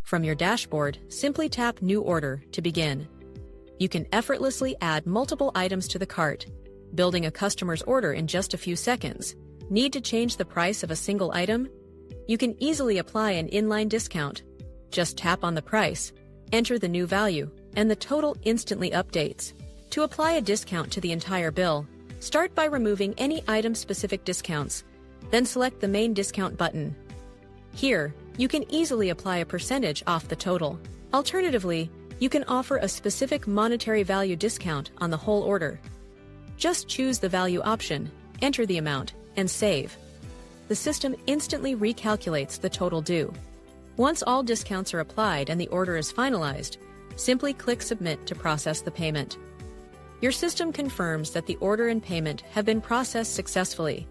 From your dashboard, simply tap New Order to begin. You can effortlessly add multiple items to the cart, building a customer's order in just a few seconds. Need to change the price of a single item? You can easily apply an inline discount. Just tap on the price, enter the new value, and the total instantly updates. To apply a discount to the entire bill, start by removing any item-specific discounts, then select the main discount button. Here, you can easily apply a percentage off the total. Alternatively, you can offer a specific monetary value discount on the whole order. Just choose the value option, enter the amount, and save. The system instantly recalculates the total due. Once all discounts are applied and the order is finalized, simply click Submit to process the payment. Your system confirms that the order and payment have been processed successfully,